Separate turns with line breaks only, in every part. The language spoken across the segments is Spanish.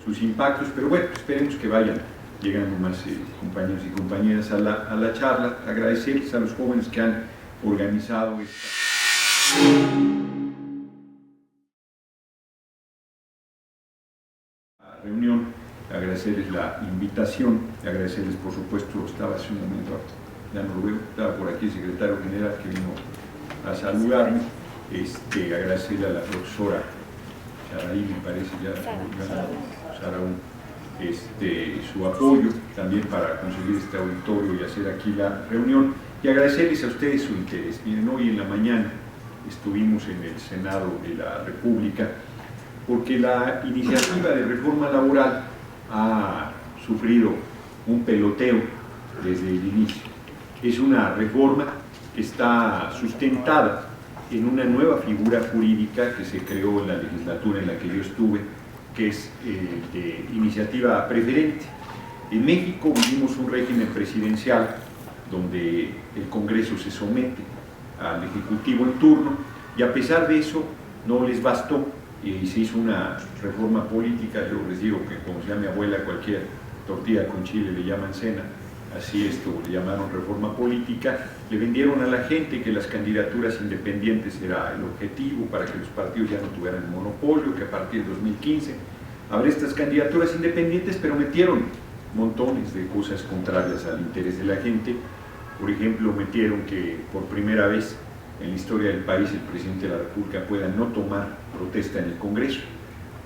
sus impactos, pero bueno, esperemos que vayan llegando más compañeros y compañeras a la charla. Agradecerles a los jóvenes que han organizado esta reunión, agradecerles la invitación, agradecerles por supuesto, estaba hace un momento, ya no lo veo, estaba por aquí el secretario general que vino a saludarme, agradecerle a la profesora Saraí, me parece ya, Saraún, su apoyo también para conseguir este auditorio y hacer aquí la reunión, y agradecerles a ustedes su interés. Miren, hoy en la mañana estuvimos en el Senado de la República porque la iniciativa de reforma laboral ha sufrido un peloteo desde el inicio. Es una reforma que está sustentada en una nueva figura jurídica que se creó en la legislatura en la que yo estuve, que es de iniciativa preferente. En México vivimos un régimen presidencial donde el Congreso se somete al Ejecutivo en turno, y a pesar de eso no les bastó y se hizo una reforma política. Yo les digo que, como decía mi abuela, cualquier tortilla con chile le llaman cena, así esto le llamaron reforma política. Le vendieron a la gente que las candidaturas independientes era el objetivo para que los partidos ya no tuvieran monopolio, que a partir de 2015 habrá estas candidaturas independientes, pero metieron montones de cosas contrarias al interés de la gente. Por ejemplo, metieron que por primera vez en la historia del país el presidente de la República pueda no tomar protesta en el Congreso.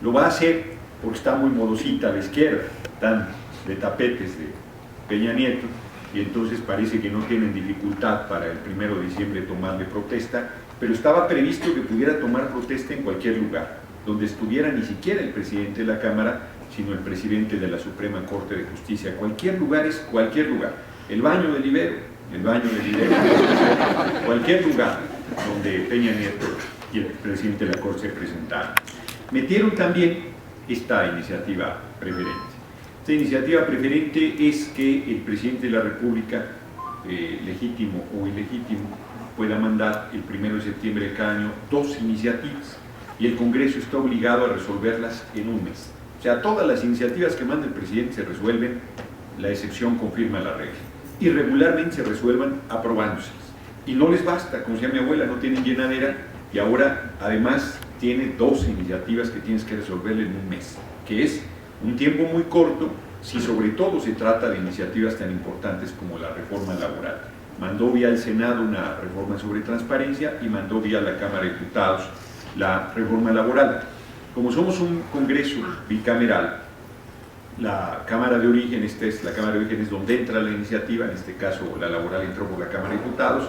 Lo va a hacer porque está muy modosita a la izquierda, están de tapetes de Peña Nieto, y entonces parece que no tienen dificultad para el 1 de diciembre tomarle protesta, pero estaba previsto que pudiera tomar protesta en cualquier lugar, donde estuviera ni siquiera el presidente de la Cámara, sino el presidente de la Suprema Corte de Justicia. Cualquier lugar es cualquier lugar. El baño del Ibero, cualquier lugar donde Peña Nieto y el presidente de la Corte se presentaron. Metieron también esta iniciativa preferente. Esta iniciativa preferente es que el presidente de la República, legítimo o ilegítimo, pueda mandar el 1 de septiembre de cada año 2 iniciativas, y el Congreso está obligado a resolverlas en un mes. O sea, todas las iniciativas que manda el presidente se resuelven, la excepción confirma la regla, y regularmente se resuelvan aprobándoselas. Y no les basta, como decía mi abuela, no tienen llenadera, y ahora además tiene 2 iniciativas que tienes que resolver en un mes, que es un tiempo muy corto si sobre todo se trata de iniciativas tan importantes como la reforma laboral. Mandó vía el Senado una reforma sobre transparencia y mandó vía la Cámara de Diputados la reforma laboral. Como somos un Congreso bicameral, la Cámara de Origen, esta es la Cámara de Origen, es donde entra la iniciativa, en este caso la laboral entró por la Cámara de Diputados,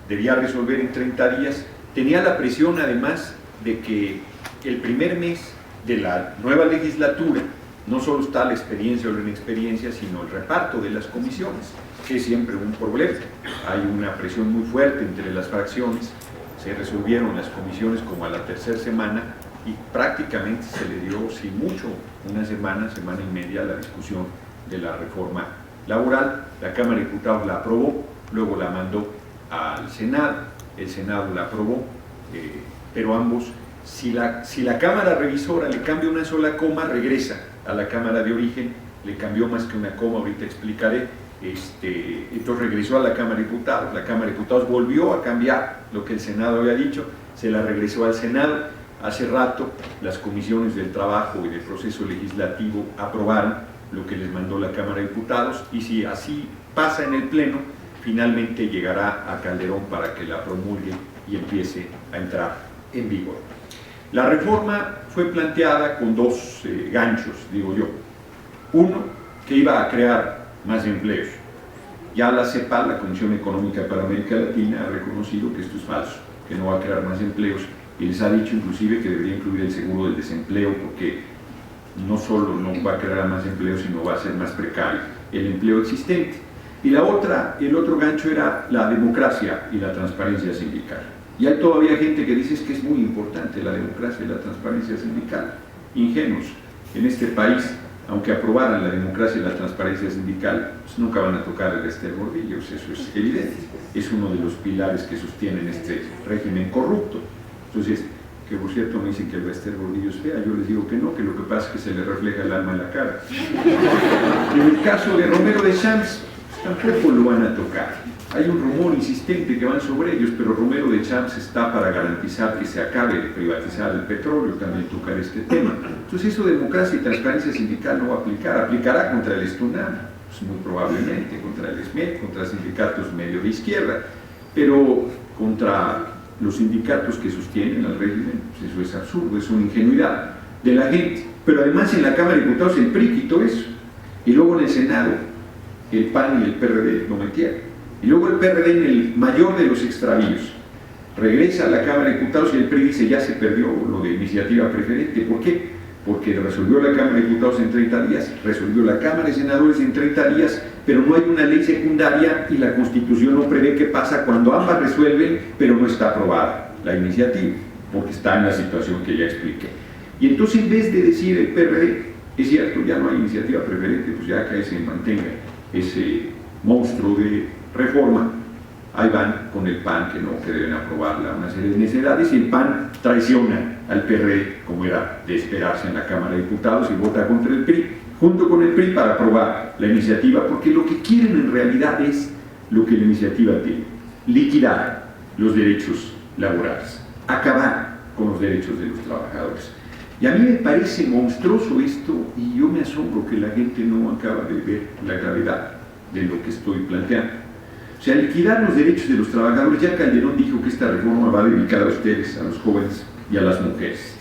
debía resolver en 30 días, tenía la presión además de que el primer mes de la nueva legislatura no solo está la experiencia o la inexperiencia, sino el reparto de las comisiones, que es siempre un problema. Hay una presión muy fuerte entre las fracciones, se resolvieron las comisiones como a la 3ª semana, y prácticamente se le dio, sin mucho, una semana y media a la discusión de la reforma laboral. La Cámara de Diputados la aprobó, luego la mandó al Senado, el Senado la aprobó, pero ambos, si la Cámara Revisora le cambia una sola coma, regresa a la Cámara de Origen, le cambió más que una coma, ahorita explicaré, entonces regresó a la Cámara de Diputados, la Cámara de Diputados volvió a cambiar lo que el Senado había dicho, se la regresó al Senado. Hace rato las comisiones del trabajo y del proceso legislativo aprobaron lo que les mandó la Cámara de Diputados, y si así pasa en el Pleno, finalmente llegará a Calderón para que la promulgue y empiece a entrar en vigor. La reforma fue planteada con 2 ganchos, digo yo. Uno, que iba a crear más empleos. Ya la CEPAL, la Comisión Económica para América Latina, ha reconocido que esto es falso, que no va a crear más empleos, y les ha dicho inclusive que debería incluir el seguro del desempleo, porque no solo no va a crear más empleo, sino va a ser más precario el empleo existente. Y el otro gancho era la democracia y la transparencia sindical. Y hay todavía gente que dice que es muy importante la democracia y la transparencia sindical. Ingenuos. En este país, aunque aprobaran la democracia y la transparencia sindical, pues nunca van a tocar el resto de bordillos, eso es evidente. Es uno de los pilares que sostienen este régimen corrupto. Entonces, que por cierto me dicen que el Esther Gordillo es fea. Yo les digo que no, que lo que pasa es que se le refleja el alma en la cara. En el caso de Romero de Champs, tampoco lo van a tocar. Hay un rumor insistente que van sobre ellos, pero Romero de Champs está para garantizar que se acabe de privatizar el petróleo, también tocar este tema. Entonces eso de democracia y transparencia sindical no va a aplicar, aplicará contra el Estunam, pues muy probablemente, contra el SMED, contra sindicatos medio de izquierda, pero contra los sindicatos que sostienen al régimen, pues eso es absurdo, es una ingenuidad de la gente. Pero además en la Cámara de Diputados el PRI quitó eso, y luego en el Senado el PAN y el PRD lo metieron. Y luego el PRD, en el mayor de los extravíos, regresa a la Cámara de Diputados y el PRI dice ya se perdió lo de iniciativa preferente. ¿Por qué? Porque resolvió la Cámara de Diputados en 30 días, resolvió la Cámara de Senadores en 30 días, pero no hay una ley secundaria y la Constitución no prevé qué pasa cuando ambas resuelven, pero no está aprobada la iniciativa, porque está en la situación que ya expliqué. Y entonces en vez de decir el PRD, es cierto, ya no hay iniciativa preferente, pues ya que se mantenga ese monstruo de reforma, ahí van con el PAN que deben aprobarla, una serie de necesidades, y el PAN traiciona al PRD, como era de esperarse en la Cámara de Diputados, y vota contra el PRI, junto con el PRI para aprobar la iniciativa, porque lo que quieren en realidad es lo que la iniciativa tiene: liquidar los derechos laborales, acabar con los derechos de los trabajadores. Y a mí me parece monstruoso esto, y yo me asombro que la gente no acaba de ver la gravedad de lo que estoy planteando. O sea, liquidar los derechos de los trabajadores. Ya Calderón dijo que esta reforma va dedicada a ustedes, a los jóvenes y a las mujeres.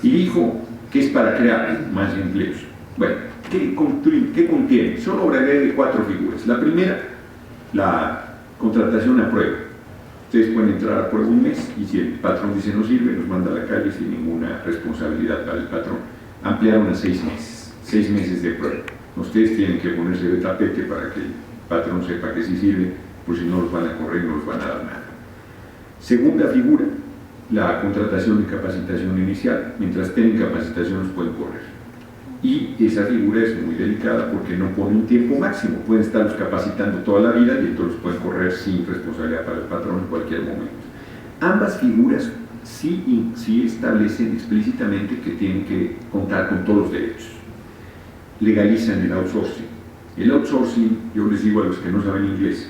Y dijo que es para crear más empleos. Bueno, ¿qué contiene? Solo hablaré de 4 figuras. La primera, la contratación a prueba. Ustedes pueden entrar a prueba un mes y si el patrón dice no sirve, nos manda a la calle sin ninguna responsabilidad para el patrón. Ampliaron a 6 meses. 6 meses de prueba. Ustedes tienen que ponerse de tapete para que el patrón sepa que sí sirve, pues si no los van a correr, no los van a dar nada. Segunda figura, la contratación y capacitación inicial. Mientras estén en capacitación los pueden correr. Y esa figura es muy delicada porque no pone un tiempo máximo. Pueden estarlos capacitando toda la vida y entonces los pueden correr sin responsabilidad para el patrón en cualquier momento. Ambas figuras sí establecen explícitamente que tienen que contar con todos los derechos. Legalizan el outsourcing. El outsourcing, yo les digo a los que no saben inglés,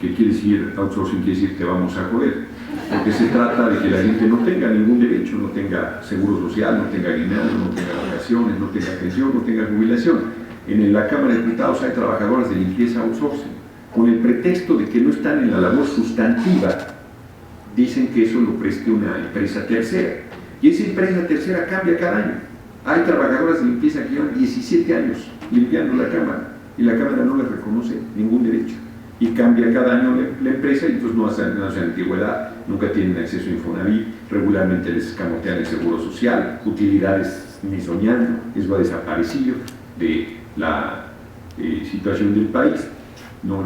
¿qué quiere decir outsourcing? Quiere decir que vamos a joder, porque se trata de que la gente no tenga ningún derecho, no tenga seguro social, no tenga aguinaldo, no tenga vacaciones, no tenga pensión, no tenga jubilación. En la Cámara de Diputados hay trabajadoras de limpieza outsourcing, con el pretexto de que no están en la labor sustantiva, dicen que eso lo preste una empresa tercera, y esa empresa tercera cambia cada año. Hay trabajadoras de limpieza que llevan 17 años limpiando la Cámara, y la Cámara no les reconoce ningún derecho, y cambia cada año la empresa, y entonces no hacen antigüedad, nunca tienen acceso a Infonavit, regularmente les escamotean el seguro social, utilidades ni soñando, eso ha desaparecido de la situación del país, no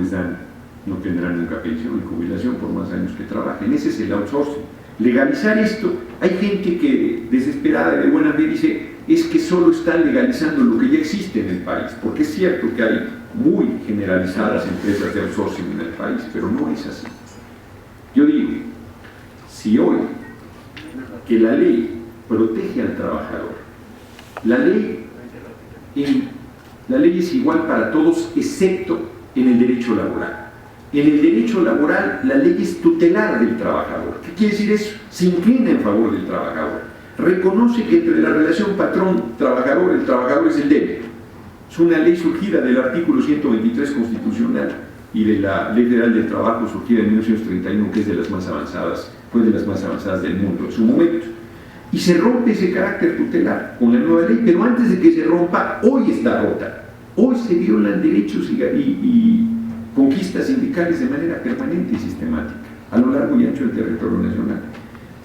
tendrán nunca pensión ni jubilación por más años que trabajen. Ese es el outsourcing. Legalizar esto, hay gente que desesperada de buena fe dice es que solo están legalizando lo que ya existe en el país, porque es cierto que hay muy generalizadas empresas de outsourcing en el país, pero no es así. Yo digo, si hoy que la ley protege al trabajador, la ley es igual para todos excepto en el derecho laboral. En el derecho laboral la ley es tutelar del trabajador. ¿Qué quiere decir eso? Se inclina en favor del trabajador. Reconoce que entre la relación patrón-trabajador, el trabajador es el débil. Es una ley surgida del artículo 123 constitucional y de la Ley Federal del Trabajo surgida en 1931, que es de las más avanzadas, fue de las más avanzadas del mundo en su momento. Y se rompe ese carácter tutelar con la nueva ley, pero antes de que se rompa, hoy está rota. Hoy se violan derechos y conquistas sindicales de manera permanente y sistemática, a lo largo y ancho del territorio nacional.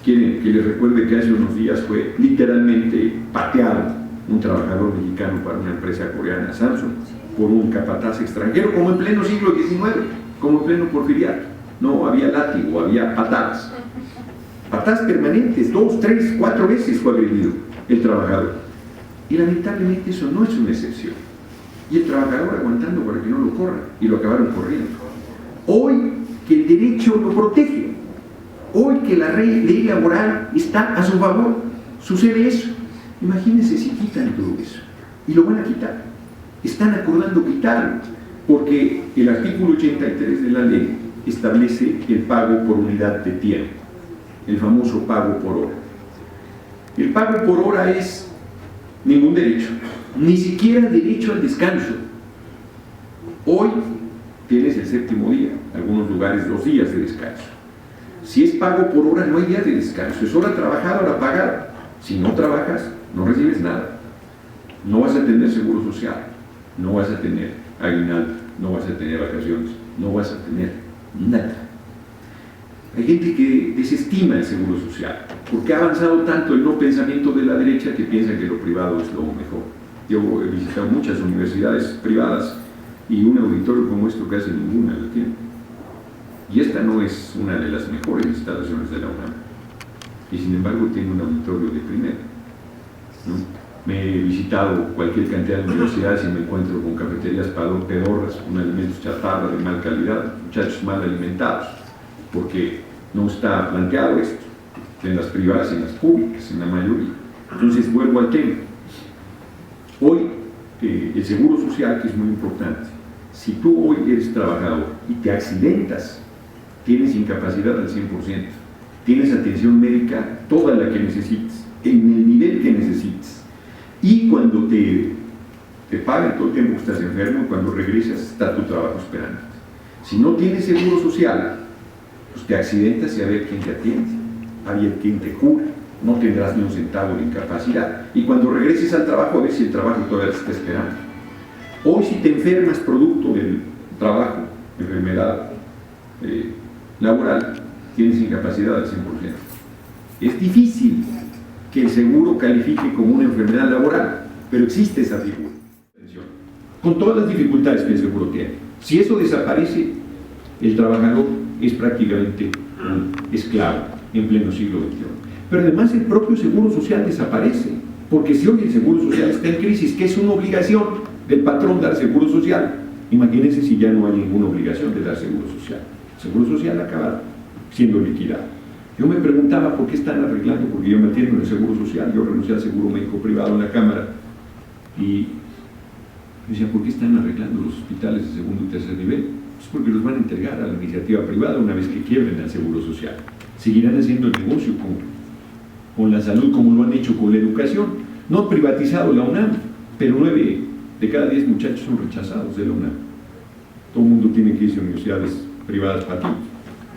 Quieren que les recuerde que hace unos días fue literalmente pateado un trabajador mexicano para una empresa coreana, Samsung, por un capataz extranjero, como en pleno siglo XIX, como en pleno porfiriato. No había látigo, había patadas. Patadas permanentes, 2, 3, 4 veces fue agredido el trabajador. Y lamentablemente eso no es una excepción. Y el trabajador aguantando para que no lo corran, y lo acabaron corriendo. Hoy que el derecho lo protege, Hoy que la ley laboral está a su favor, sucede eso. Imagínense si quitan todo eso. Y lo van a quitar. Están acordando quitarlo, porque el artículo 83 de la ley establece el pago por unidad de tiempo, el famoso pago por hora. El pago por hora es ningún derecho, ni siquiera derecho al descanso. Hoy tienes el séptimo día, en algunos lugares 2 días de descanso. Si es pago por hora, no hay día de descanso, es hora trabajada, hora pagada. Si no trabajas, no recibes nada. No vas a tener seguro social, no vas a tener aguinaldo, no vas a tener vacaciones, no vas a tener nada. Hay gente que desestima el seguro social, porque ha avanzado tanto el no pensamiento de la derecha que piensa que lo privado es lo mejor. Yo he visitado muchas universidades privadas y un auditorio como esto casi ninguna la tiene. Y esta no es una de las mejores instalaciones de la UNAM. Y sin embargo tiene un auditorio de primera, ¿no? Me he visitado cualquier cantidad de universidades y me encuentro con cafeterías pedorras, con alimentos chatarra de mal calidad, muchachos mal alimentados, porque no está planteado esto en las privadas y en las públicas, en la mayoría. Entonces vuelvo al tema. Hoy el seguro social, que es muy importante, si tú hoy eres trabajador y te accidentas, tienes incapacidad al 100%, tienes atención médica toda la que necesites, en el nivel que necesites. Y cuando te pagan todo el tiempo que estás enfermo, cuando regresas está tu trabajo esperando. Si no tienes seguro social, pues te accidentas y a ver quién te atiende, a ver quién te cura, no tendrás ni un centavo de incapacidad. Y cuando regreses al trabajo, a ver si el trabajo todavía te está esperando. Hoy si te enfermas producto del trabajo, enfermedad laboral, tienes incapacidad al 100%. Es difícil que el seguro califique como una enfermedad laboral, pero existe esa figura, con todas las dificultades que el seguro tiene. Si eso desaparece, el trabajador es prácticamente un esclavo en pleno siglo XXI. Pero además el propio seguro social desaparece, porque si hoy el seguro social está en crisis, que es una obligación del patrón dar seguro social, imagínense si ya no hay ninguna obligación de dar seguro social. El seguro social acaba siendo liquidado. Yo me preguntaba por qué están arreglando, porque yo me atiendo en el seguro social, yo renuncié al seguro médico privado en la Cámara, y decía, ¿por qué están arreglando los hospitales de segundo y tercer nivel? Pues porque los van a entregar a la iniciativa privada una vez que quiebren al seguro social. Seguirán haciendo el negocio con la salud como lo han hecho con la educación. No han privatizado la UNAM, pero 9 de cada 10 muchachos son rechazados de la UNAM. Todo el mundo tiene que irse a universidades privadas para ti.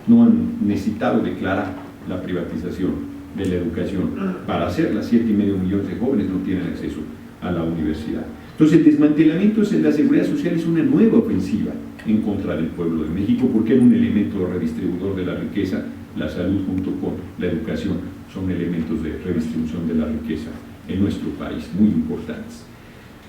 No han necesitado declarar la privatización de la educación para hacerla. 7,5 millones de jóvenes no tienen acceso a la universidad. Entonces el desmantelamiento de la seguridad social es una nueva ofensiva en contra del pueblo de México, porque era un elemento redistribuidor de la riqueza. La salud junto con la educación son elementos de redistribución de la riqueza en nuestro país, muy importantes.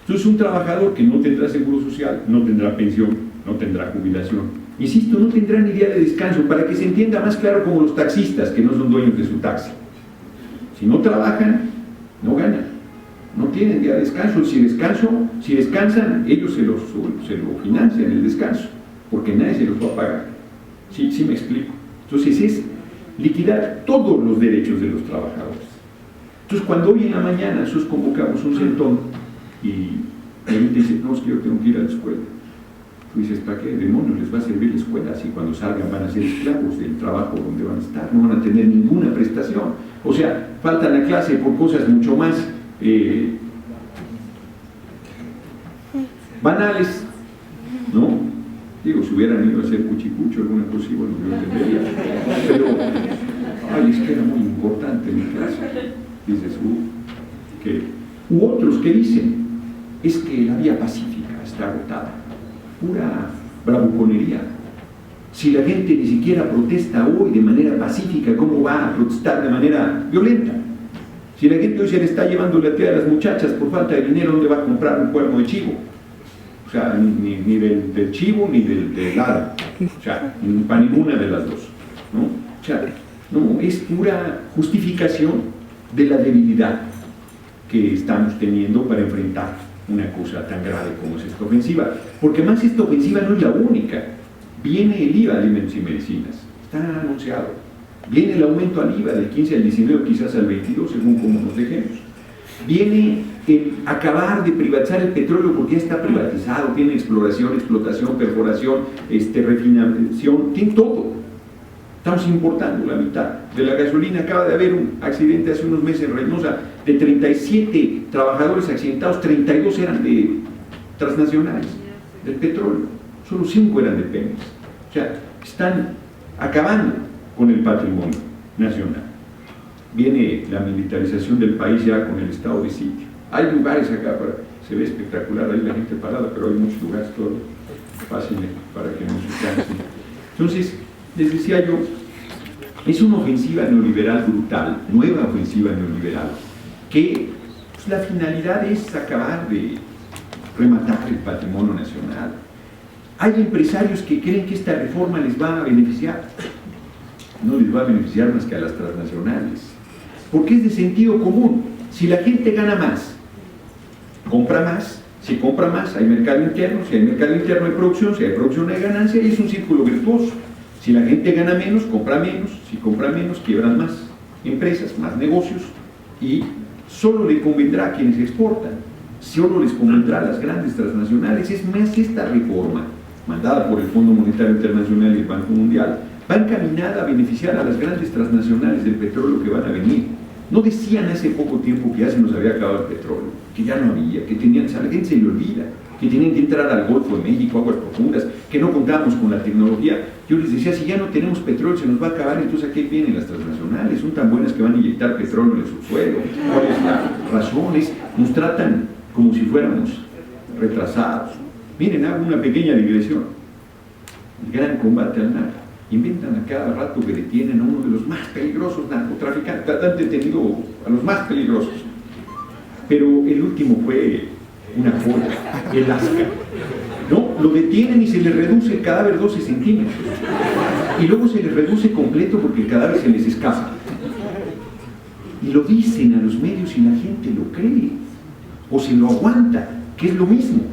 Entonces un trabajador que no tendrá seguro social, no tendrá pensión, no tendrá jubilación, insisto, no tendrá ni día de descanso, para que se entienda más claro, como los taxistas que no son dueños de su taxi. Si no trabajan, no ganan, no tienen día de descanso. Si descansan, ellos se lo financian el descanso, porque nadie se los va a pagar. Sí me explico. Entonces es liquidar todos los derechos de los trabajadores. Entonces cuando hoy en la mañana nosotros convocamos un centón y la gente dice, no, es que yo tengo que ir a la escuela. Tú dices, ¿para qué demonios les va a servir la escuela si cuando salgan van a ser esclavos del trabajo donde van a estar? No van a tener ninguna prestación. O sea, faltan a clase por cosas mucho más banales, ¿no? Digo, si hubieran ido a hacer cuchicucho, alguna cosa, bueno, yo entendería. Pero, ay, es que era muy importante mi clase. Dices, u otros que dicen, es que la vía pacífica está agotada. Pura bravuconería. Si la gente ni siquiera protesta hoy de manera pacífica, ¿cómo va a protestar de manera violenta? Si la gente hoy se le está llevando la tía a las muchachas por falta de dinero, ¿dónde va a comprar un cuerno de chivo? O sea, ni del chivo ni del hada. O sea, para ninguna de las dos, ¿no? O sea, no, es pura justificación de la debilidad que estamos teniendo para enfrentar una cosa tan grave como es esta ofensiva. Porque más esta ofensiva no es la única. Viene el IVA de alimentos y medicinas. Está anunciado. Viene el aumento al IVA del 15 al 19, quizás al 22, según como nos dejemos. Viene el acabar de privatizar el petróleo porque ya está privatizado, tiene exploración, explotación, perforación, refinación, tiene todo. Estamos importando la mitad de la gasolina. Acaba de haber un accidente hace unos meses en Reynosa, de 37 trabajadores accidentados, 32 eran de transnacionales, del petróleo, solo 5 eran de Pemex. O sea, están acabando con el patrimonio nacional. Viene la militarización del país ya con el estado de sitio. Hay lugares acá, se ve espectacular, ahí la gente parada, pero hay muchos lugares todavía. Pásenme para que no se cansen. Entonces, les decía yo, es una ofensiva neoliberal brutal, nueva ofensiva neoliberal, que pues, la finalidad es acabar de rematar el patrimonio nacional. Hay empresarios que creen que esta reforma les va a beneficiar. No les va a beneficiar más que a las transnacionales, porque es de sentido común. Si la gente gana más, compra más. Si compra más, hay mercado interno. Si hay mercado interno, hay producción. Si hay producción, hay ganancia, y es un círculo virtuoso. Si la gente gana menos, compra menos. Si compra menos, quiebran más empresas, más negocios, y solo le convendrá a quienes exportan, solo les convendrá a las grandes transnacionales. Es más, esta reforma, mandada por el Fondo Monetario Internacional y el Banco Mundial, va encaminada a beneficiar a las grandes transnacionales del petróleo que van a venir. No decían hace poco tiempo que ya se nos había acabado el petróleo, que ya no había, que tenían, a la gente se le olvida, que tenían que entrar al Golfo de México, aguas profundas, que no contábamos con la tecnología. Yo les decía, si ya no tenemos petróleo, se nos va a acabar, entonces ¿a qué vienen las transnacionales? Son tan buenas que van a inyectar petróleo en el subsuelo. ¿Cuál es la razón? Nos tratan como si fuéramos retrasados. Miren, hago una pequeña digresión. El gran combate al narco. Inventan a cada rato que detienen a uno de los más peligrosos narcotraficantes. Han detenido a los más peligrosos. Pero el último fue una joya, el Asca. ¿No? Lo detienen y se le reduce el cadáver 12 centímetros. Y luego se les reduce completo porque el cadáver se les escapa. Y lo dicen a los medios y la gente lo cree. O se lo aguanta, que es lo mismo.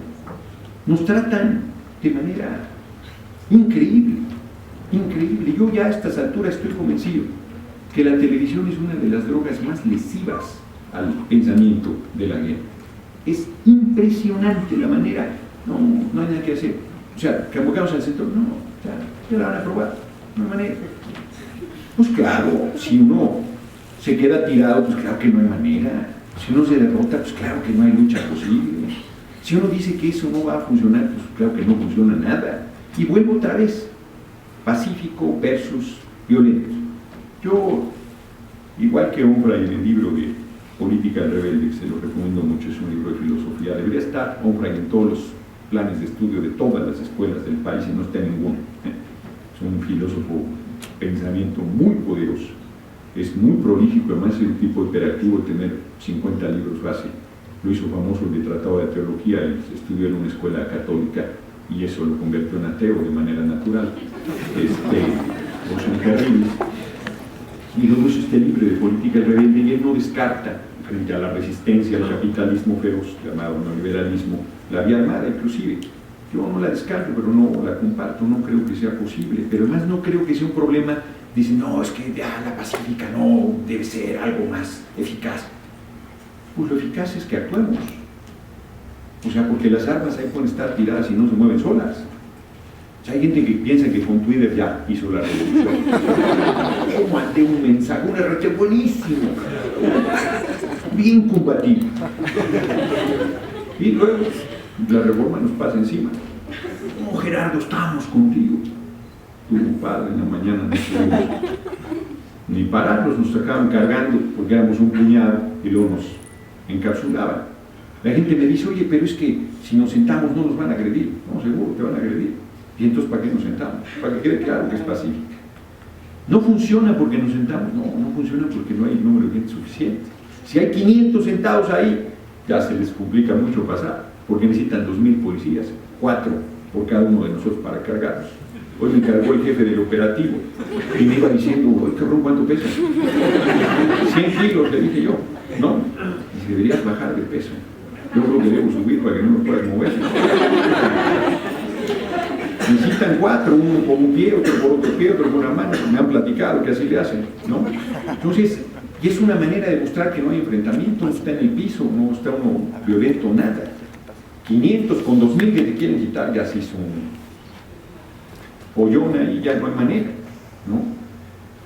Nos tratan de manera increíble. Increíble. Yo ya a estas alturas estoy convencido que la televisión es una de las drogas más lesivas al pensamiento de la gente. Es impresionante la manera, no hay nada que hacer. O sea, convocamos al centro, no, ya la van a probar, no hay manera. Pues claro, si uno se queda tirado, pues claro que no hay manera. Si uno se derrota, pues claro que no hay lucha posible. Si uno dice que eso no va a funcionar, pues claro que no funciona nada. Y vuelvo otra vez. Pacífico versus violento. Yo, igual que Onfray en el libro de Política del Rebelde, que se lo recomiendo mucho, es un libro de filosofía, debería estar Onfray en todos los planes de estudio de todas las escuelas del país y no está en ninguno. Es un filósofo de pensamiento muy poderoso, es muy prolífico, además es un tipo hiperactivo de tener 50 libros base. Lo hizo famoso el de Tratado de Teología, estudió en una escuela católica y eso lo convirtió en ateo de manera natural. Son terribles. Y luego hizo este libro de Política del Rebelde y él no descarta, frente a la resistencia al capitalismo feroz, llamado neoliberalismo, la vía armada inclusive. Yo no la descarto, pero no la comparto, no creo que sea posible, pero además no creo que sea un problema. Dicen, no, es que ya la pacífica no, debe ser algo más eficaz. Pues lo eficaz es que actuemos. O sea, porque las armas ahí pueden estar tiradas y no se mueven solas. O sea, hay gente que piensa que con Twitter ya hizo la revolución. Yo mandé un mensaje, un RT buenísimo, bien combativo. Y luego la reforma nos pasa encima. No, Gerardo, estamos contigo. Tu padre en la mañana no pudimos ni pararnos, nos sacaban cargando porque éramos un puñado y luego nos encapsulaban. La gente me dice, oye, pero es que si nos sentamos no nos van a agredir. No, seguro te van a agredir. Y entonces, ¿para qué nos sentamos? Para que quede claro que es pacífica. No funciona porque nos sentamos, no funciona porque no hay número de gente suficiente. Si hay 500 sentados ahí, ya se les complica mucho pasar, porque necesitan 2.000 policías, 4 por cada uno de nosotros para cargarnos. Hoy me cargó el jefe del operativo y me iba diciendo, oye, cabrón, ¿cuánto pesa? 100 kilos, le dije yo. No, y deberías bajar de peso. Yo creo que debo subir para que no nos puedas mover. Necesitan 4, uno por un pie, otro por otro pie, otro por una mano, me han platicado que así le hacen, ¿no? Entonces, y es una manera de mostrar que no hay enfrentamiento, no está en el piso, no está uno violento, nada. 500 con 2000 que te quieren quitar, ya se hizo un pollona y ya no hay manera, ¿no?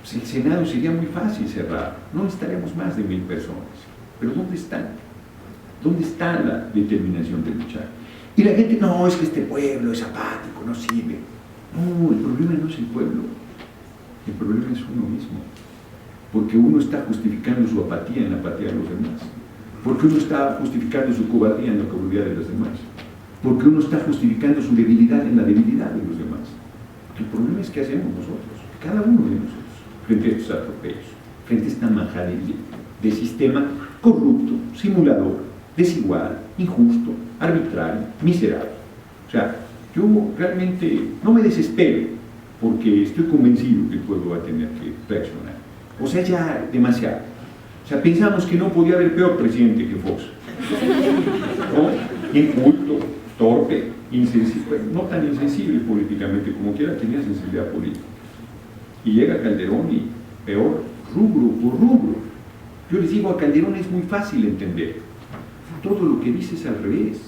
Pues el Senado sería muy fácil cerrar, no necesitaremos más de 1000 personas, pero ¿dónde están? ¿Dónde está la determinación de luchar? Y la gente, no, es que este pueblo es apático, no sirve. No, el problema no es el pueblo, el problema es uno mismo, porque uno está justificando su apatía en la apatía de los demás, porque uno está justificando su cobardía en la cobardía de los demás, porque uno está justificando su debilidad en la debilidad de los demás. El problema es qué hacemos nosotros, cada uno de nosotros, frente a estos atropellos, frente a esta majadería de sistema corrupto, simulador, desigual, injusto, arbitrario, miserable. O sea, yo realmente no me desespero porque estoy convencido que el pueblo va a tener que reaccionar. O sea, ya demasiado. O sea, pensamos que no podía haber peor presidente que Fox, ¿no? Inculto, torpe, insensible, no tan insensible políticamente como quiera, tenía sensibilidad política. Y llega Calderón y peor, rubro por rubro. Yo les digo, a Calderón es muy fácil entender. Todo lo que dice es al revés.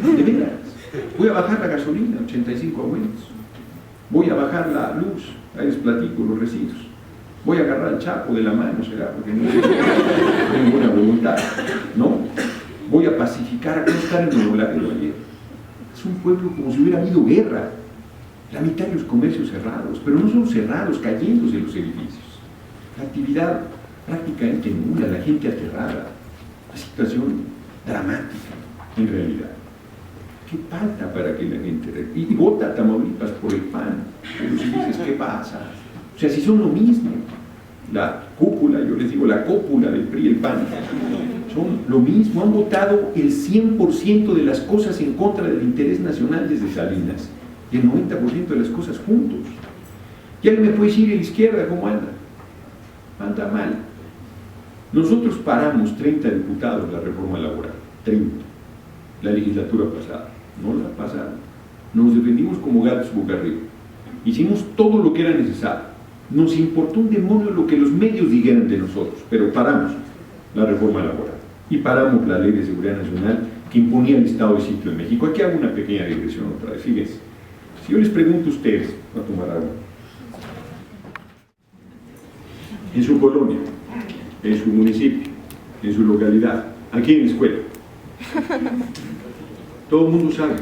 De veras. Voy a bajar la gasolina, 85 aumentos. Voy a bajar la luz, ahí les platico los residuos. Voy a agarrar al Chapo de la mano, será, porque no tengo ninguna voluntad, ¿no? Voy a pacificar, a estar en Nuevo Laredo ayer. Es un pueblo como si hubiera habido guerra. La mitad de los comercios cerrados, pero no solo cerrados, cayéndose los edificios. La actividad prácticamente nula, la gente aterrada. Una situación dramática, en realidad. ¿Qué falta para que la gente... Y vota a Tamaulipas por el PAN. Pero si dices, ¿qué pasa? O sea, si son lo mismo. La cúpula, yo les digo, la cópula del PRI y el PAN, son lo mismo. Han votado el 100% de las cosas en contra del interés nacional desde Salinas. Y el 90% de las cosas juntos. Y alguien me puede decir, ¿y la izquierda cómo anda? Anda mal. Nosotros paramos 30 diputados la reforma laboral, 30, la legislatura pasada, no la pasada. Nos defendimos como gatos boca arriba. Hicimos todo lo que era necesario. Nos importó un demonio lo que los medios dijeran de nosotros, pero paramos la reforma laboral y paramos la Ley de Seguridad Nacional que imponía el estado de sitio en México. Aquí hago una pequeña digresión otra vez, fíjense. Si yo les pregunto a ustedes, voy a tomar agua, en su colonia, en su municipio, en su localidad, aquí en la escuela, todo el mundo sabe.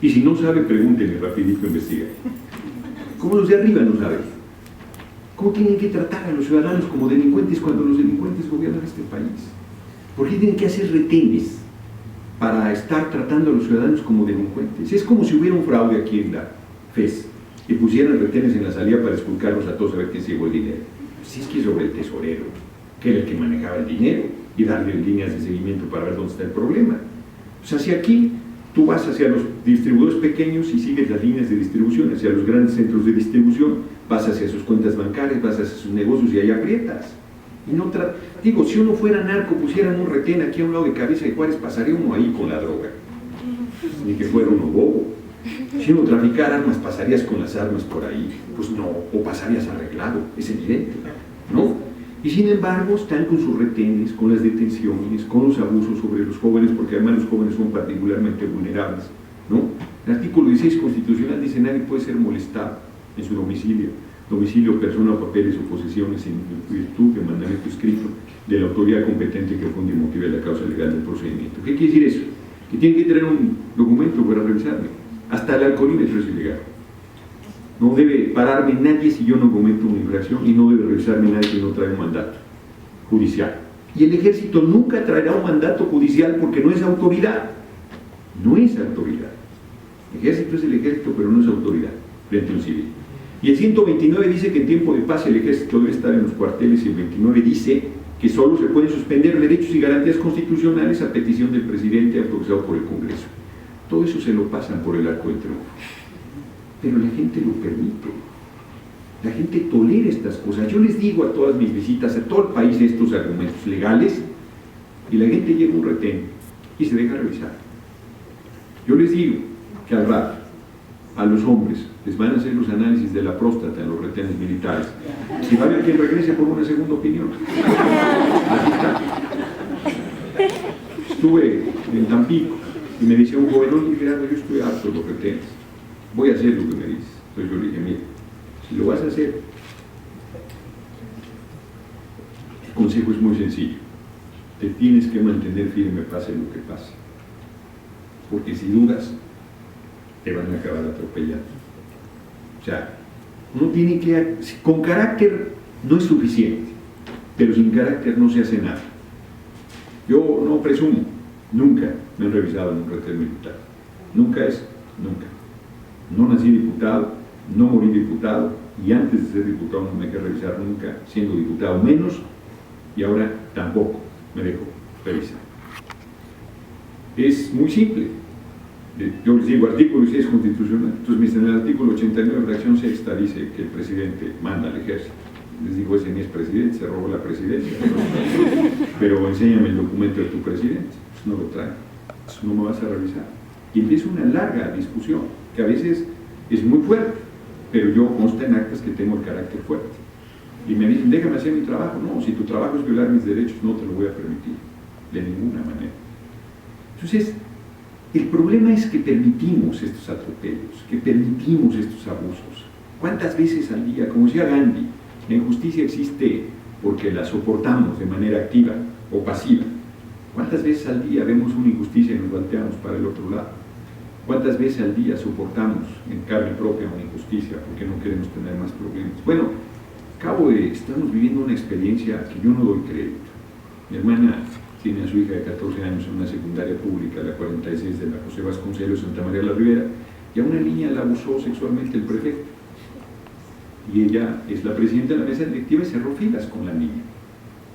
Y si no sabe, pregúntenle rapidito, investiguen. ¿Cómo los de arriba no saben? ¿Cómo tienen que tratar a los ciudadanos como delincuentes cuando los delincuentes gobiernan este país? ¿Por qué tienen que hacer retenes para estar tratando a los ciudadanos como delincuentes? Es como si hubiera un fraude aquí en la FES y pusieran retenes en la salida para esculcarlos a todos a ver quién se llevó el dinero. Si es que sobre el tesorero, que era el que manejaba el dinero, y darle líneas de seguimiento para ver dónde está el problema. O sea, si aquí tú vas hacia los distribuidores pequeños y sigues las líneas de distribución, hacia los grandes centros de distribución, vas hacia sus cuentas bancarias, vas hacia sus negocios y ahí aprietas. Y no digo, si uno fuera narco, pusieran un retén aquí a un lado de Cabeza de Juárez, pasaría uno ahí con la droga. Ni que fuera uno bobo. Si uno traficara armas, pasarías con las armas por ahí. Pues no, o pasarías arreglado, es evidente, ¿no? Y sin embargo están con sus retenes, con las detenciones, con los abusos sobre los jóvenes, porque además los jóvenes son particularmente vulnerables, ¿no? El artículo 16 constitucional dice nadie puede ser molestado en su domicilio, persona, papeles o posesiones en virtud de mandamiento escrito de la autoridad competente que funde y motive la causa legal del procedimiento. ¿Qué quiere decir eso? Que tienen que tener un documento para revisarme. Hasta el alcoholímetro es ilegal. No debe pararme nadie si yo no cometo una infracción y no debe revisarme nadie si no trae un mandato judicial. Y el ejército nunca traerá un mandato judicial porque no es autoridad. No es autoridad. El ejército es el ejército, pero no es autoridad frente a un civil. Y el 129 dice que en tiempo de paz el ejército debe estar en los cuarteles y el 29 dice que solo se pueden suspender derechos y garantías constitucionales a petición del presidente autorizado por el Congreso. Todo eso se lo pasan por el arco del triunfo. Pero la gente lo permite, la gente tolera estas cosas. Yo les digo a todas mis visitas, a todo el país, estos argumentos legales, y la gente lleva un retén y se deja revisar. Yo les digo que al rato,
a los hombres les van a hacer los análisis de la próstata en los retenes militares, si va a haber quien regrese por una segunda opinión. Aquí está. Estuve en Tampico y me dice un joven: oye, Gerardo, yo estoy harto de los retenes, voy a hacer lo que me dices. Entonces yo le dije: mira, si lo vas a hacer, el consejo es muy sencillo: te tienes que mantener firme pase lo que pase, porque si dudas te van a acabar atropellando. O sea, uno tiene que, con carácter no es suficiente, pero sin carácter no se hace nada. Yo no presumo, nunca me han revisado en un retén militar, nunca es, nunca. No nací diputado, no morí diputado, y antes de ser diputado no me dejé revisar nunca, siendo diputado menos, y ahora tampoco me dejo revisar. Es muy simple. Yo les digo, artículo 6 constitucional. Entonces me dicen: en el artículo 89, fracción sexta, dice que el presidente manda al ejército. Les digo: ese ni es presidente, se robó la presidencia. Pero enséñame el documento de tu presidente. Pues no lo trae, pues no me vas a revisar. Y empieza una larga discusión, que a veces es muy fuerte, pero yo consta en actas que tengo el carácter fuerte. Y me dicen: déjame hacer mi trabajo. No, si tu trabajo es violar mis derechos, no te lo voy a permitir, de ninguna manera. Entonces, el problema es que permitimos estos atropellos, que permitimos estos abusos. ¿Cuántas veces al día? Como decía Gandhi, la injusticia existe porque la soportamos de manera activa o pasiva. ¿Cuántas veces al día vemos una injusticia y nos volteamos para el otro lado? ¿Cuántas veces al día soportamos en carne propia una injusticia porque no queremos tener más problemas? Bueno, estamos viviendo una experiencia que yo no doy crédito. Mi hermana tiene a su hija de 14 años en una secundaria pública, la 46 de la José Vasconcelos, Santa María de la Ribera, y a una niña la abusó sexualmente el prefecto. Y ella es la presidenta de la mesa directiva y cerró filas con la niña.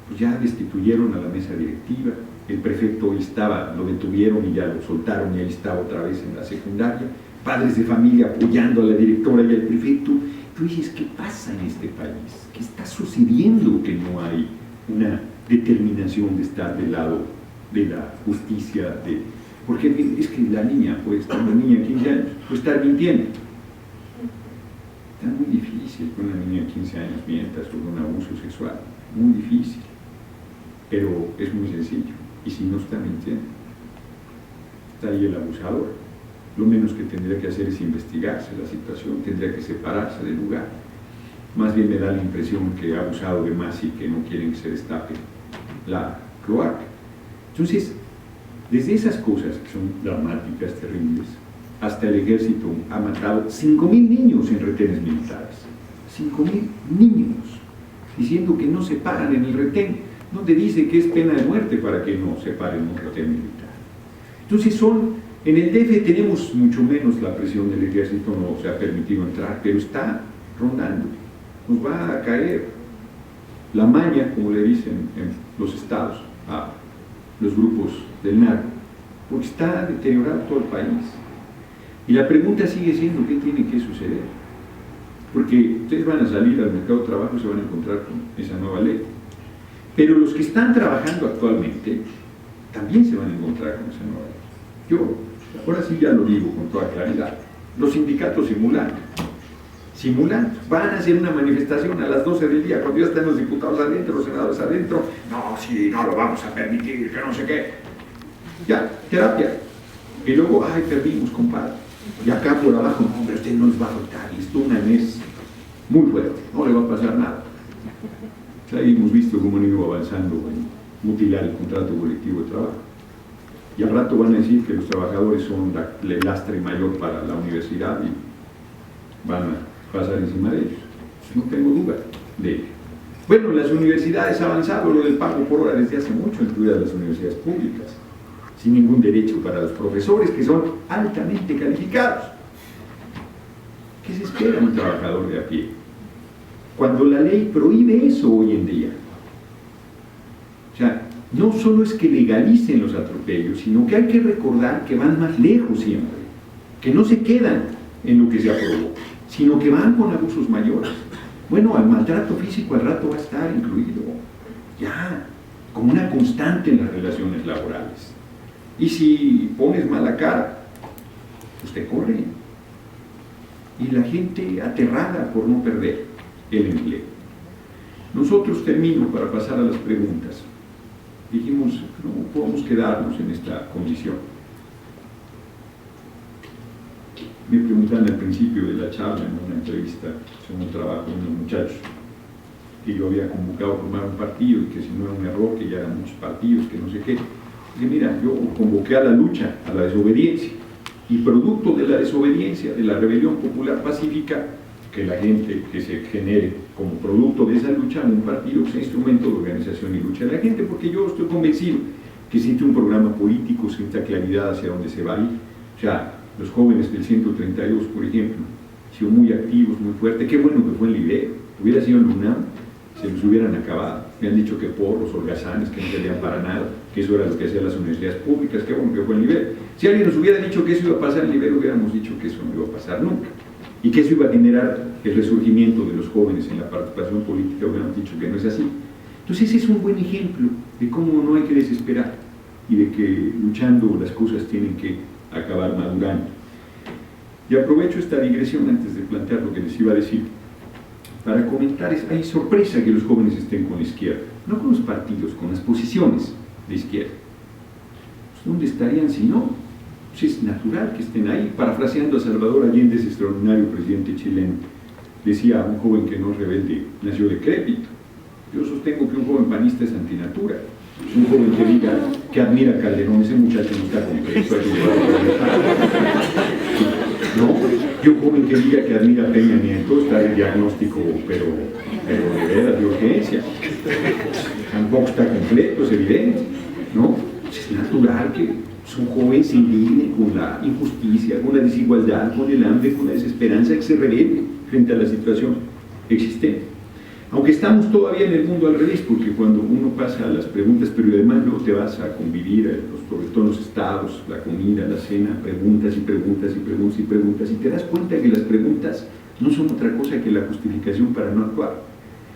Pues ya destituyeron a la mesa directiva, el prefecto lo detuvieron y ya lo soltaron, y ahí estaba otra vez en la secundaria, padres de familia apoyando a la directora y al prefecto. Tú dices: ¿qué pasa en este país? ¿Qué está sucediendo que no hay una determinación de estar del lado de la justicia? Porque es que la niña, una niña de 15 años, puede estar mintiendo. Está muy difícil que una niña de 15 años mienta sobre un abuso sexual, muy difícil, pero es muy sencillo. Y si no está mintiendo, está ahí el abusador. Lo menos que tendría que hacer es investigarse la situación, tendría que separarse del lugar. Más bien me da la impresión que ha abusado de más y que no quieren que se destape la cloaca. Entonces, desde esas cosas que son dramáticas, terribles, hasta el ejército ha matado 5.000 niños en retenes militares. 5.000 niños, diciendo que no se paran en el retén, donde dice que es pena de muerte para que no se paren en un retén militar. Entonces en el DF tenemos mucho menos la presión del ejército, no se ha permitido entrar, pero está rondando. Nos va a caer la maña, como le dicen en los estados, a los grupos del narco, porque está deteriorado todo el país. Y la pregunta sigue siendo: ¿qué tiene que suceder? Porque ustedes van a salir al mercado de trabajo y se van a encontrar con esa nueva ley. Pero los que están trabajando actualmente también se van a encontrar con esa nueva ley. Yo, ahora sí ya lo digo con toda claridad, los sindicatos simulando, van a hacer una manifestación a las 12 del día, cuando ya están los diputados adentro, los senadores adentro. No, sí, no lo vamos a permitir, que no sé qué. Ya, terapia. Y luego: ay, perdimos, compadre. Y acá por abajo: no, hombre, usted no les va a afectar, esto es muy fuerte, no le va a pasar nada. Ahí hemos visto cómo han ido avanzando en mutilar el contrato colectivo de trabajo. Y al rato van a decir que los trabajadores son el lastre mayor para la universidad y van a pasar encima de ellos. No tengo duda de ello. Bueno, las universidades han avanzado lo del pago por hora desde hace mucho, incluidas las universidades públicas, sin ningún derecho para los profesores, que son altamente calificados. ¿Qué se espera de un trabajador de a pie? Cuando la ley prohíbe eso hoy en día. O sea, no solo es que legalicen los atropellos, sino que hay que recordar que van más lejos siempre, que no se quedan en lo que se aprobó, sino que van con abusos mayores. Bueno, el maltrato físico al rato va a estar incluido, ya, como una constante en las relaciones laborales. Y si pones mala cara, pues te corren. y la gente aterrada por no perder el empleo. Nosotros, termino para pasar a las preguntas, dijimos, no podemos quedarnos en esta condición. Me preguntaban al principio de la charla, en una entrevista, en un trabajo con unos muchachos, que yo había convocado a formar un partido y que si no era un error, que ya eran muchos partidos, que no sé qué. Dije, mira, yo convoqué a la lucha, a la desobediencia, y producto de la desobediencia, de la rebelión popular pacífica, que la gente que se genere como producto de esa lucha, un partido que sea instrumento de organización y lucha de la gente, porque yo estoy convencido que existe un programa político, existe claridad hacia dónde se va a ir. O sea, los jóvenes del 132, por ejemplo, han sido muy activos, muy fuertes. Qué bueno que fue en Libero. Hubiera sido en UNAM, se los hubieran acabado. Me han dicho que porros, holgazanes, que no servían para nada, que eso era lo que hacían las universidades públicas. Qué bueno que fue en Libero. Si alguien nos hubiera dicho que eso iba a pasar en Libero, hubiéramos dicho que eso no iba a pasar nunca. Y que eso iba a generar el resurgimiento de los jóvenes en la participación política, hubiéramos dicho que no es así. Entonces ese es un buen ejemplo de cómo no hay que desesperar y de que luchando las cosas tienen que acabar madurando. Y aprovecho esta digresión antes de plantear lo que les iba a decir para comentar. Hay sorpresa que los jóvenes estén con la izquierda, no con los partidos, con las posiciones de izquierda. Pues, ¿dónde estarían si no? Pues es natural que estén ahí. Parafraseando a Salvador Allende, ese extraordinario presidente chileno, decía: un joven que no es rebelde nació decrépito. Yo sostengo que un joven panista es antinatura. Un joven que diga que admira a Calderón, ese muchacho no está completo. ¿No? Y un joven que diga que admira a Peña Nieto está en diagnóstico, pero de veras, de urgencia. Tampoco está completo, es evidente, ¿no? Es natural que un joven se indigne con la injusticia, con la desigualdad, con el hambre, con la desesperanza, que se rebelde frente a la situación existente. Aunque estamos todavía en el mundo al revés, porque cuando uno pasa a las preguntas, pero además luego te vas a convivir, sobre todo en los estados, la comida, la cena, preguntas y preguntas y preguntas y preguntas, y te das cuenta que las preguntas no son otra cosa que la justificación para no actuar.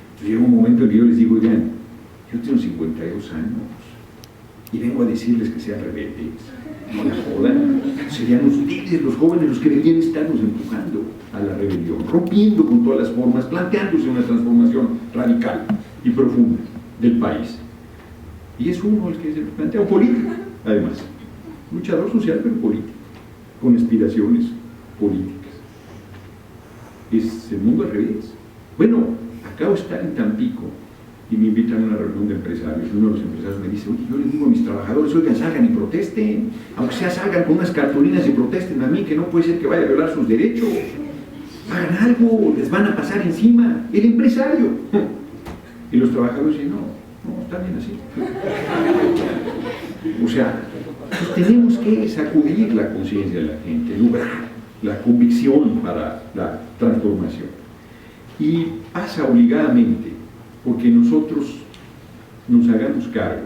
Entonces llega un momento en que yo les digo: oigan, yo tengo 52 años y vengo a decirles que sean rebeldes, no la jodan. Serían ustedes, los jóvenes, los que deberían estarnos empujando a la rebelión, rompiendo con todas las formas, planteándose una transformación radical y profunda del país. Y es uno el que se plantea, un político, además, luchador social pero político, con aspiraciones políticas. Es el mundo al revés. Bueno, acabo de estar en Tampico y me invitan a una reunión de empresarios, y uno de los empresarios me dice: oye, yo les digo a mis trabajadores, oigan, salgan y protesten, aunque sea salgan con unas cartulinas y protesten a mí, que no puede ser que vaya a violar sus derechos, hagan algo, les van a pasar encima, el empresario. Y los trabajadores dicen: no, está bien así. O sea, pues tenemos que sacudir la conciencia de la gente, lograr la convicción para la transformación. Y pasa obligadamente porque nosotros nos hagamos cargo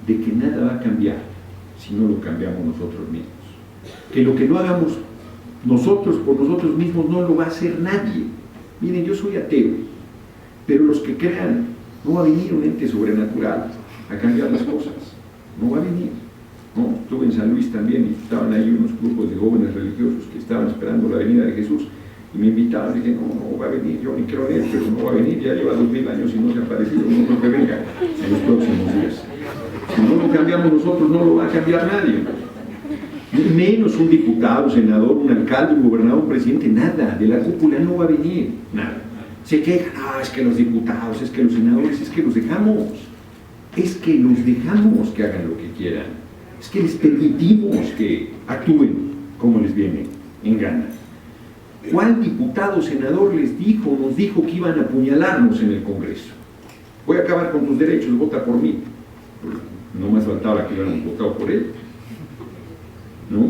de que nada va a cambiar si no lo cambiamos nosotros mismos. Que lo que no hagamos nosotros por nosotros mismos no lo va a hacer nadie. Miren, yo soy ateo, pero los que crean, no va a venir un ente sobrenatural a cambiar las cosas, no va a venir. ¿No? Estuve en San Luis también y estaban ahí unos grupos de jóvenes religiosos que estaban esperando la venida de Jesús. Y me invitaban, dije: no va a venir, yo ni creo en él, pero no va a venir, ya lleva 2000 años y no se ha aparecido, no creo que venga en los próximos días. Si no lo cambiamos nosotros, no lo va a cambiar nadie. Menos un diputado, senador, un alcalde, un gobernador, un presidente, nada, de la cúpula no va a venir, nada. Se quejan: es que los diputados, es que los senadores, es que los dejamos que hagan lo que quieran, es que les permitimos que actúen como les viene en gana. ¿Cuál diputado o senador nos dijo que iban a apuñalarnos en el Congreso? Voy a acabar con tus derechos, vota por mí. No más faltaba que hubiéramos votado por él, ¿no?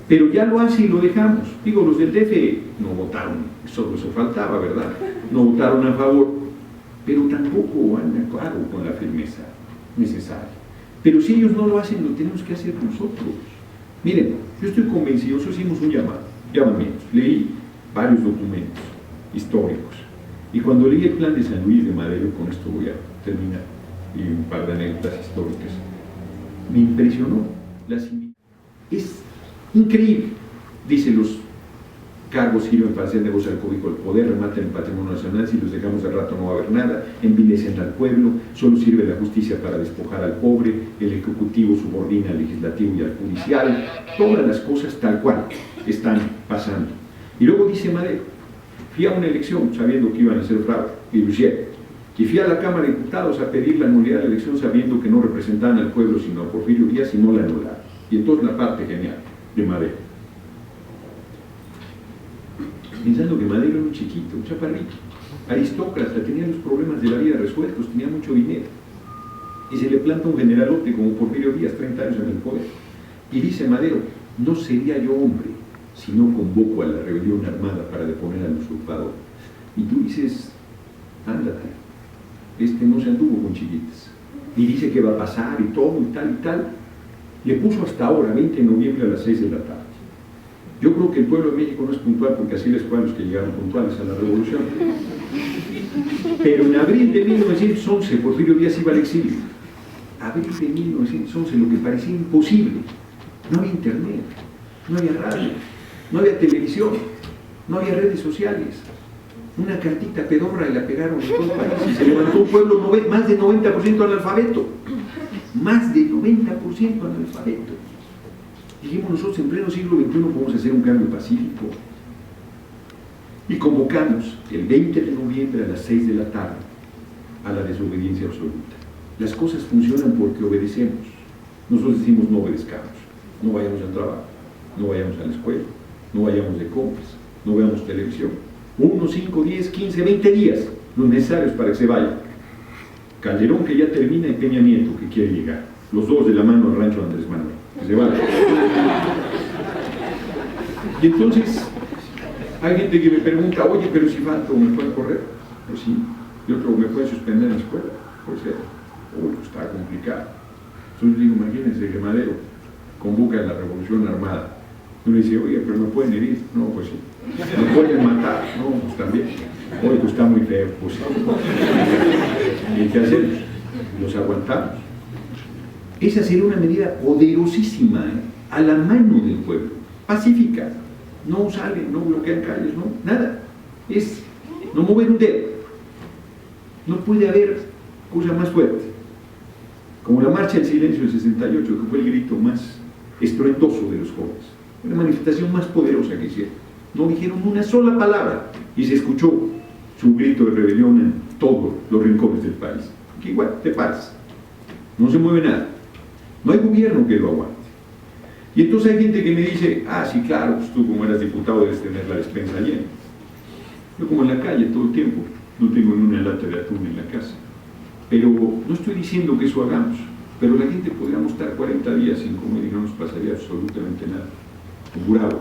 Pero ya lo hace y lo dejamos. Digo, los del DF no votaron, eso faltaba, ¿verdad? No votaron a favor, pero tampoco han actuado con la firmeza necesaria. Pero si ellos no lo hacen, lo tenemos que hacer nosotros. Miren, yo estoy convencido, nosotros hicimos un llamamiento, leí varios documentos históricos, y cuando leí el plan de San Luis de Madero, con esto voy a terminar, y un par de anécdotas históricas, me impresionó. Es increíble, dice: los cargos sirven para hacer negocio al cobijo del poder, rematan el patrimonio nacional, si los dejamos al rato no va a haber nada, envilecen al pueblo, solo sirve la justicia para despojar al pobre, el ejecutivo subordina al legislativo y al judicial, todas las cosas tal cual están pasando. Y luego dice Madero, fui a una elección sabiendo que iban a ser fraude, y fui a la Cámara de Diputados a pedir la nulidad de la elección sabiendo que no representaban al pueblo sino a Porfirio Díaz y no la anularon. Y entonces la parte genial de Madero, pensando que Madero era un chiquito, un chaparrito, aristócrata, tenía los problemas de la vida resueltos, tenía mucho dinero, y se le planta un generalote como Porfirio Díaz, 30 años en el poder, y dice Madero, no sería yo hombre si no convoco a la rebelión armada para deponer al usurpador. Y tú dices, ándate, no se anduvo con chiquitas, y dice que va a pasar y todo y tal, le puso hasta ahora, 20 de noviembre a las 6 de la tarde. Yo creo que el pueblo de México no es puntual porque así les fue a los que llegaron puntuales a la revolución. Pero en abril de 1911 Porfirio Díaz iba al exilio. Abril de 1911, lo que parecía imposible. No había internet, no había radio, no había televisión, no había redes sociales. Una cartita pedorra y la pegaron en todo el país y se levantó un pueblo más de 90% analfabeto. Más de 90% analfabeto. Dijimos nosotros en pleno siglo XXI podemos hacer un cambio pacífico. Y convocamos el 20 de noviembre a las 6 de la tarde a la desobediencia absoluta. Las cosas funcionan porque obedecemos. Nosotros decimos no obedezcamos, no vayamos al trabajo, no vayamos a la escuela, no vayamos de compras, no veamos televisión. 1, 5, 10, 15, 20 días, los necesarios para que se vaya. Calderón que ya termina y Peña Nieto que quiere llegar. Los dos de la mano al rancho de Andrés Manuel. Que se vaya. Y entonces hay gente que me pregunta, oye, pero si falto, ¿me pueden correr? Pues sí. Y otro, ¿me puede suspender en la escuela? Pues está complicado. Entonces digo, imagínense que Madero convoca a la revolución armada. Uno dice, oye, pero me pueden herir. No, pues sí. ¿Me pueden matar? No, pues también. Oye, pues está muy feo. Pues sí. ¿Y qué hacemos? Los aguantamos. Esa sería una medida poderosísima, a la mano del pueblo, pacífica. No salen, no bloquean calles, no, nada. Es no mover un dedo. No puede haber cosa más fuerte. Como la marcha del silencio del 68, que fue el grito más estruendoso de los jóvenes. Una manifestación más poderosa que hicieron. No dijeron una sola palabra y se escuchó su grito de rebelión en todos los rincones del país. Que igual te paras. No se mueve nada. No hay gobierno que lo aguante. Y entonces hay gente que me dice, sí, claro, pues tú como eras diputado debes tener la despensa llena. Yo como en la calle todo el tiempo, no tengo ni una lata de atún en la casa. Pero no estoy diciendo que eso hagamos, pero la gente podríamos estar 40 días sin comer y no nos pasaría absolutamente nada. Jurado,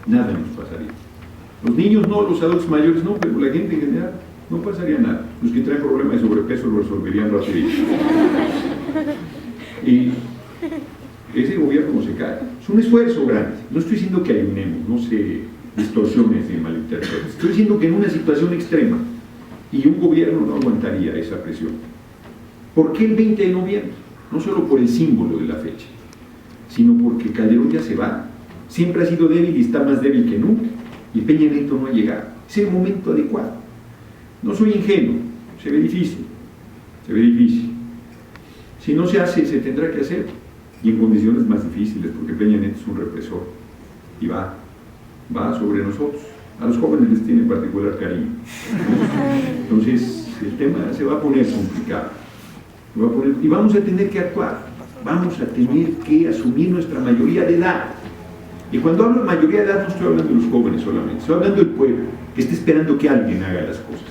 nada nos pasaría. Los niños no, los adultos mayores no, pero la gente en general no pasaría nada. Los que traen problemas de sobrepeso lo resolverían rapidito. Y ese gobierno no se cae. Es un esfuerzo grande. No estoy diciendo que eliminemos, no se distorsiones ni malinterpreten. Estoy diciendo que en una situación extrema y un gobierno no aguantaría esa presión. ¿Por qué el 20 de noviembre? No solo por el símbolo de la fecha, sino porque Calderón ya se va. Siempre ha sido débil y está más débil que nunca. Y Peña Nieto no ha llegado. Es el momento adecuado. No soy ingenuo, se ve difícil. Se ve difícil. Si no se hace, se tendrá que hacer. Y en condiciones más difíciles, porque Peña Nieto es un represor. Y va sobre nosotros. A los jóvenes les tiene particular cariño. Entonces, el tema se va a poner complicado. Y vamos a tener que actuar. Vamos a tener que asumir nuestra mayoría de edad. Y cuando hablo de mayoría de edad, no estoy hablando de los jóvenes solamente. Estoy hablando del pueblo, que está esperando que alguien haga las cosas.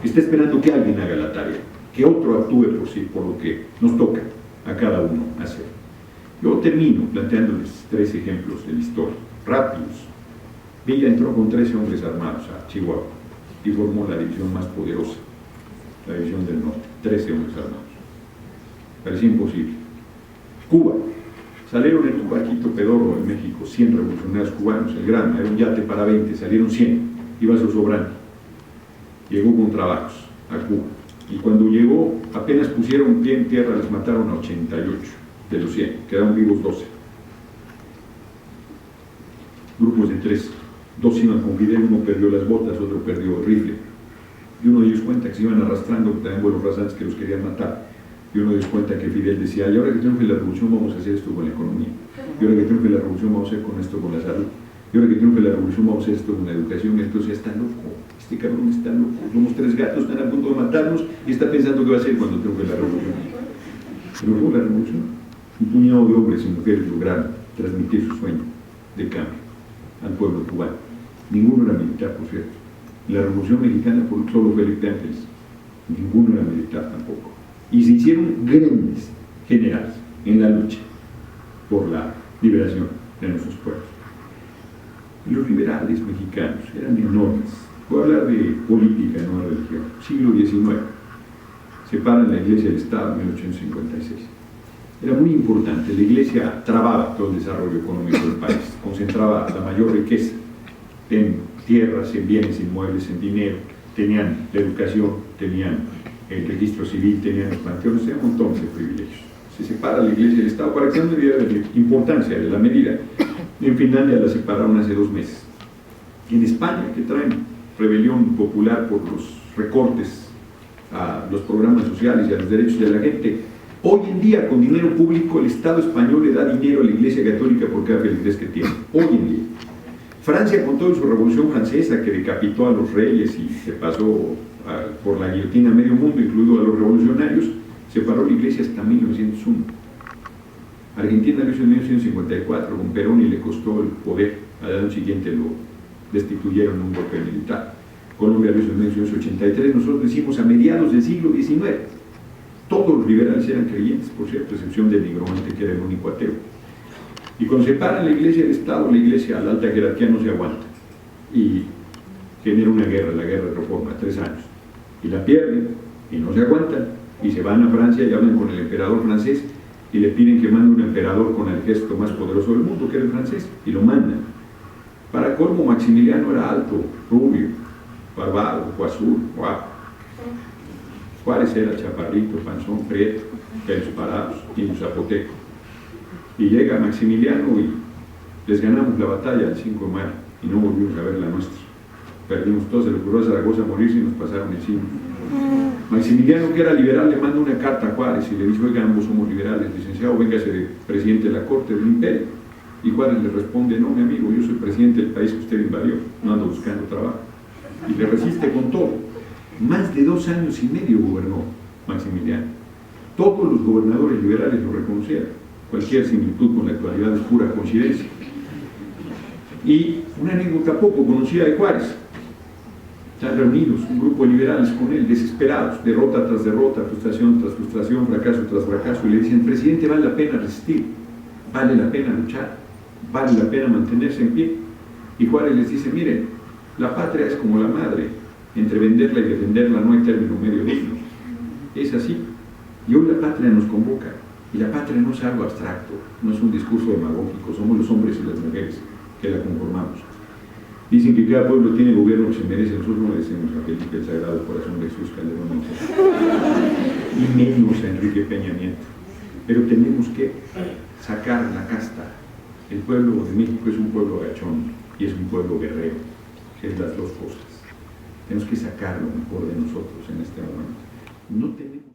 Que está esperando que alguien haga la tarea. Que otro actúe por sí, por lo que nos toca a cada uno hacer. Yo termino planteándoles 3 ejemplos de la historia, rápidos. Villa entró con 13 hombres armados a Chihuahua y formó la división más poderosa, la división del norte, 13 hombres armados. Parecía imposible. Cuba, salieron en un barquito pedorro en México, 100 revolucionarios cubanos, el Granma, era un yate para 20, salieron 100, iba sobrando. Llegó con trabajos a Cuba. Y cuando llegó, apenas pusieron pie en tierra, les mataron a 88 de los 100, quedaron vivos 12. Grupos de 3, dos iban con Fidel, uno perdió las botas, otro perdió el rifle. Y uno de ellos cuenta que se iban arrastrando, que también vuelos rasantes que los querían matar. Y uno de ellos cuenta que Fidel decía, y ahora que triunfe la revolución vamos a hacer esto con la economía. Y ahora que triunfe la revolución vamos a hacer con esto con la salud. Y ahora que triunfe la revolución vamos a hacer esto con la educación. Entonces ya está loco, este cabrón está loco. Somos tres gatos, están a punto de matarnos y está pensando qué va a hacer cuando triunfe la revolución. Pero luego la revolución, un puñado de hombres y mujeres lograron transmitir su sueño de cambio al pueblo cubano. Ninguno era militar, por cierto. La Revolución Mexicana solo Felipe Ángeles, ninguno era militar tampoco. Y se hicieron grandes generales en la lucha por la liberación de nuestros pueblos. Los liberales mexicanos eran enormes. Voy a hablar de política, no de religión. Siglo XIX. Separan la Iglesia del Estado en 1856. Era muy importante. La Iglesia trababa todo el desarrollo económico del país, concentraba la mayor riqueza en tierras, en bienes inmuebles, en dinero. Tenían la educación, tenían el registro civil, tenían los panteones, tenían un montón de privilegios. Se separa la Iglesia del Estado para que no me diera la importancia de la medida. En Finlandia la separaron hace 2 meses. En España, que traen rebelión popular por los recortes a los programas sociales y a los derechos de la gente, hoy en día con dinero público el Estado español le da dinero a la Iglesia Católica por cada felicidad que tiene, hoy en día. Francia, con toda su revolución francesa que decapitó a los reyes y se pasó por la guillotina a medio mundo, incluido a los revolucionarios, separó la Iglesia hasta 1901. Argentina lo hizo en 1954 con Perón y le costó el poder. Al año siguiente lo destituyeron en un golpe militar. Colombia lo hizo en 1983. Nosotros decimos a mediados del siglo XIX. Todos los liberales eran creyentes, por cierto, a excepción del nigromante, que era el único ateo. Y cuando separan la Iglesia del Estado, la Iglesia a la alta jerarquía no se aguanta y genera una guerra, la guerra de Reforma, 3 años, y la pierden y no se aguantan y se van a Francia y hablan con el emperador francés y le piden que mande un emperador con el ejército más poderoso del mundo, que era el francés, y lo mandan. Para colmo, Maximiliano era alto, rubio, barbado, azul, guapo. Juárez era chaparrito, panzón, prieto, pelos parados, y un zapoteco. Y llega Maximiliano y les ganamos la batalla el 5 de mayo y no volvimos a ver la nuestra. Perdimos todos, se le ocurrió a Zaragoza morirse y nos pasaron encima. Maximiliano, que era liberal, le manda una carta a Juárez y le dice: oiga, ambos somos liberales, licenciado, véngase de presidente de la corte del imperio. Y Juárez le responde: no, mi amigo, yo soy presidente del país que usted invadió, no ando buscando trabajo. Y le resiste con todo. Más de 2 años y medio gobernó Maximiliano. Todos los gobernadores liberales lo reconocieron. Cualquier similitud con la actualidad es pura coincidencia. Y una anécdota poco conocida de Juárez. Están reunidos un grupo de liberales con él, desesperados, derrota tras derrota, frustración tras frustración, fracaso tras fracaso, y le dicen: presidente, vale la pena resistir, vale la pena luchar, vale la pena mantenerse en pie. Y Juárez les dice: miren, la patria es como la madre, entre venderla y defenderla no hay término medio digno. Es así. Y hoy la patria nos convoca, y la patria no es algo abstracto, no es un discurso demagógico, somos los hombres y las mujeres que la conformamos. Dicen que cada pueblo tiene gobierno que se merece. Nosotros no merecemos a Felipe el Sagrado Corazón de Jesús Calderón, y menos a Enrique Peña Nieto. Pero tenemos que sacar la casta. El pueblo de México es un pueblo agachón y es un pueblo guerrero, es las dos cosas. Tenemos que sacar lo mejor de nosotros en este momento. No tenemos